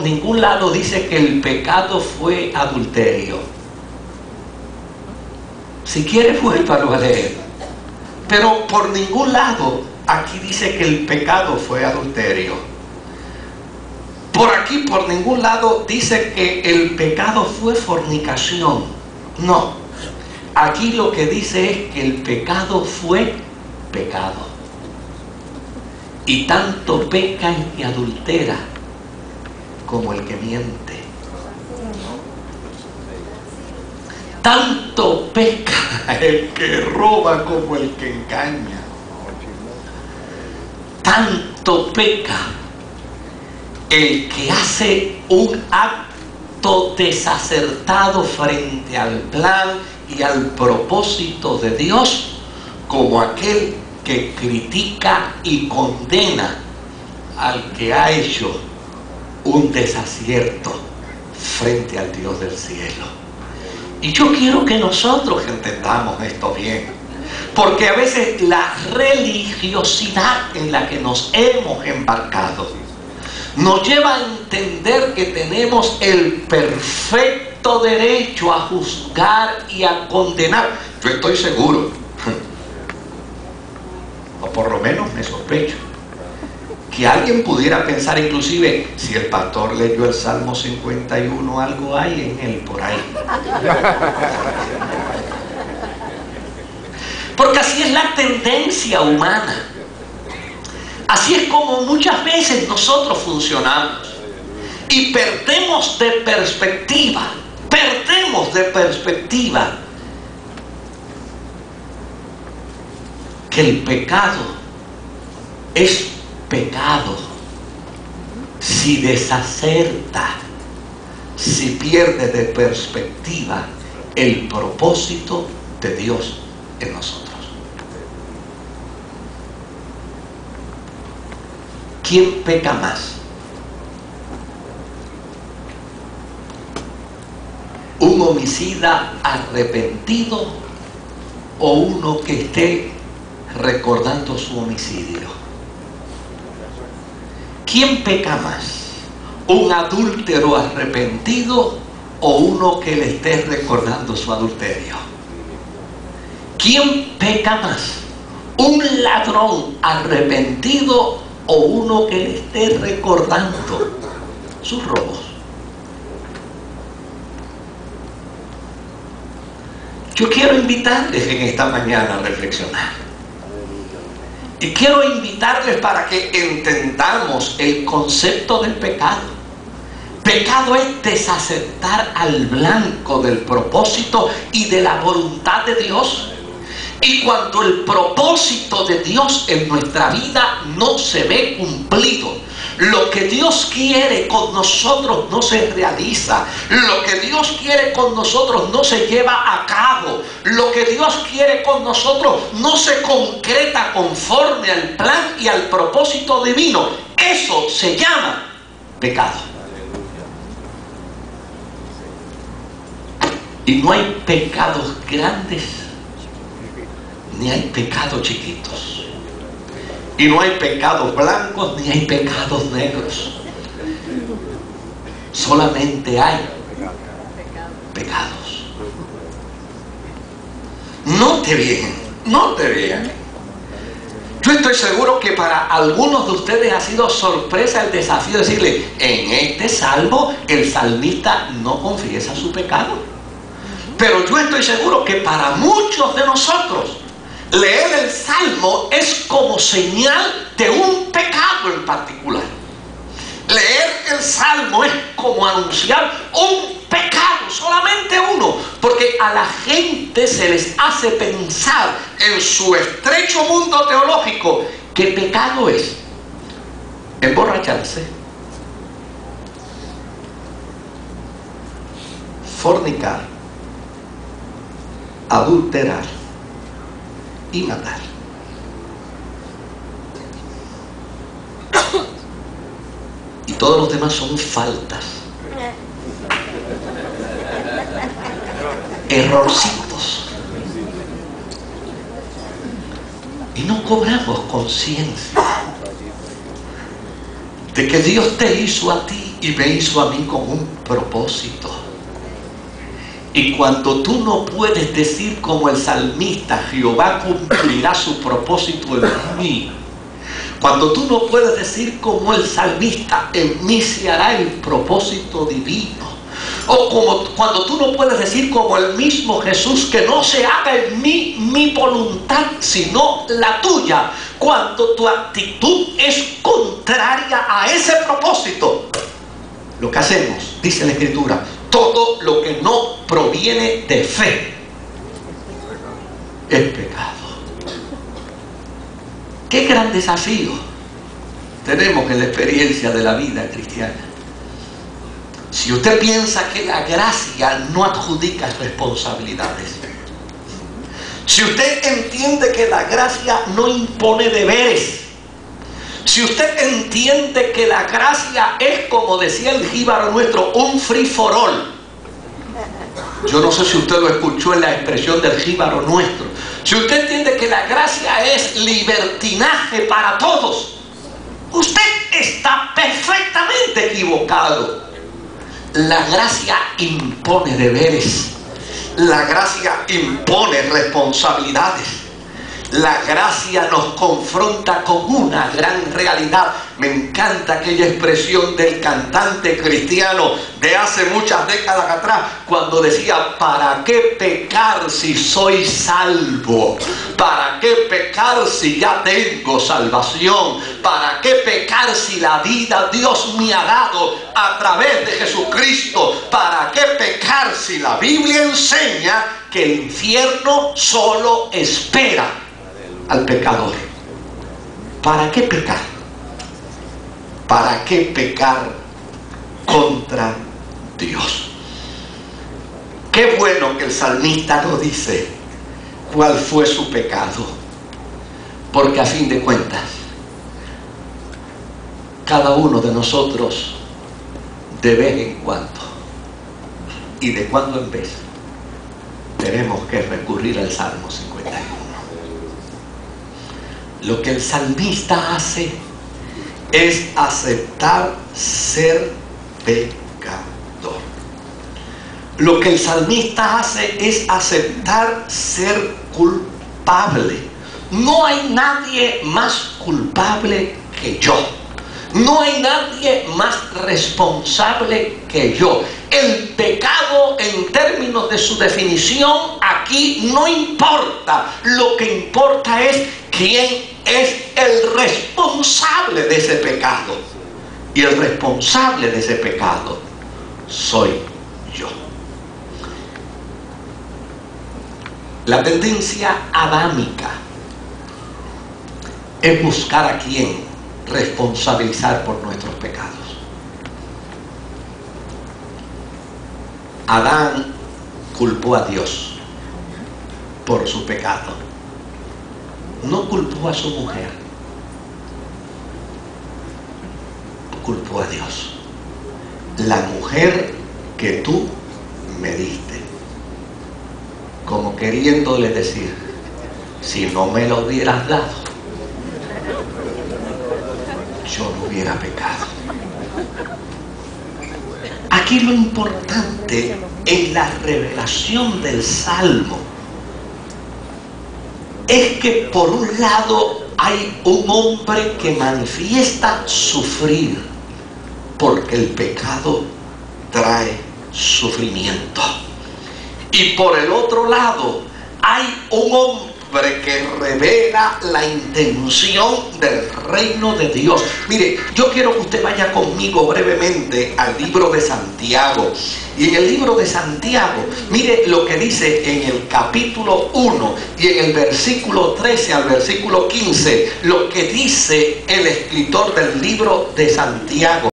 ningún lado dice que el pecado fue adulterio. Si quieres, vuélvalo a leer. Pero por ningún lado aquí dice que el pecado fue adulterio. Por aquí, por ningún lado dice que el pecado fue fornicación. No. Aquí lo que dice es que el pecado fue pecado. Y tanto peca el que adultera como el que miente. Tanto peca el que roba como el que engaña. Tanto peca el que hace un acto desacertado frente al plan y al propósito de Dios, como aquel que critica y condena al que ha hecho un desacierto frente al Dios del cielo. Y yo quiero que nosotros entendamos esto bien, porque a veces la religiosidad en la que nos hemos embarcado nos lleva a entender que tenemos el perfecto derecho a juzgar y a condenar. Yo estoy seguro, o por lo menos me sospecho, que alguien pudiera pensar, inclusive, si el pastor leyó el Salmo 51, algo hay en él por ahí. Porque así es la tendencia humana. Así es como muchas veces nosotros funcionamos. Y perdemos de perspectiva que el pecado es pecado si desacerta, si pierde de perspectiva el propósito de Dios en nosotros. ¿Quién peca más? ¿Un homicida arrepentido o uno que esté recordando su homicidio? ¿Quién peca más? ¿Un adúltero arrepentido o uno que le esté recordando su adulterio? ¿Quién peca más? ¿Un ladrón arrepentido o uno que le esté recordando sus robos? Yo quiero invitarles en esta mañana a reflexionar. Y quiero invitarles para que entendamos el concepto del pecado. Pecado es desacertar al blanco del propósito y de la voluntad de Dios. Y cuando el propósito de Dios en nuestra vida no se ve cumplido, lo que Dios quiere con nosotros no se realiza, lo que Dios quiere con nosotros no se lleva a cabo, lo que Dios quiere con nosotros no se concreta conforme al plan y al propósito divino, eso se llama pecado. Y no hay pecados grandes ni hay pecados chiquitos. Y no hay pecados blancos ni hay pecados negros. Solamente hay pecados. Note bien, note bien. Yo estoy seguro que para algunos de ustedes ha sido sorpresa el desafío de decirle, en este salmo el salmista no confiesa su pecado. Pero yo estoy seguro que para muchos de nosotros leer el Salmo es como señal de un pecado en particular. Leer el Salmo es como anunciar un pecado, solamente uno, porque a la gente se les hace pensar en su estrecho mundo teológico que pecado es emborracharse, fornicar, adulterar y matar. Y todos los demás son faltas, errorcitos, y no cobramos conciencia de que Dios te hizo a ti y me hizo a mí con un propósito. Y cuando tú no puedes decir como el salmista, Jehová cumplirá su propósito en mí. Cuando tú no puedes decir como el salmista, en mí se hará el propósito divino. O como cuando tú no puedes decir como el mismo Jesús, que no se haga en mí mi voluntad, sino la tuya. Cuando tu actitud es contraria a ese propósito, lo que hacemos, dice la Escritura, todo lo que no proviene de fe es pecado. Qué gran desafío tenemos en la experiencia de la vida cristiana. Si usted piensa que la gracia no adjudica responsabilidades, si usted entiende que la gracia no impone deberes, si usted entiende que la gracia es, como decía el jíbaro nuestro, un free for all. Yo no sé si usted lo escuchó en la expresión del jíbaro nuestro. Si usted entiende que la gracia es libertinaje para todos, usted está perfectamente equivocado. La gracia impone deberes. La gracia impone responsabilidades. La gracia nos confronta con una gran realidad. Me encanta aquella expresión del cantante cristiano de hace muchas décadas atrás, cuando decía: ¿para qué pecar si soy salvo? ¿Para qué pecar si ya tengo salvación? ¿Para qué pecar si la vida Dios me ha dado a través de Jesucristo? ¿Para qué pecar si la Biblia enseña que el infierno solo espera al pecador? ¿Para qué pecar? ¿Para qué pecar contra Dios? Qué bueno que el salmista nos dice cuál fue su pecado, porque a fin de cuentas cada uno de nosotros, de vez en cuando y de cuando en vez, tenemos que recurrir al Salmo 51. Lo que el salmista hace es aceptar ser pecador. Lo que el salmista hace es aceptar ser culpable. No hay nadie más culpable que yo. No hay nadie más responsable que yo. El pecado, en términos de su definición, aquí no importa. Lo que importa es quién es el responsable de ese pecado. Y el responsable de ese pecado soy yo. La tendencia adámica es buscar a quién responsabilizar por nuestros pecados. Adán culpó a Dios por su pecado. No culpó a su mujer, culpó a Dios. La mujer que tú me diste, como queriéndole decir: si no me lo hubieras dado, yo no hubiera pecado. Aquí lo importante en la revelación del Salmo es que por un lado hay un hombre que manifiesta sufrir, porque el pecado trae sufrimiento. Y por el otro lado hay un hombre que revela la intención del reino de Dios. Mire, yo quiero que usted vaya conmigo brevemente al libro de Santiago. Y en el libro de Santiago, mire lo que dice en el capítulo 1 y en el versículo 13 al versículo 15, lo que dice el escritor del libro de Santiago.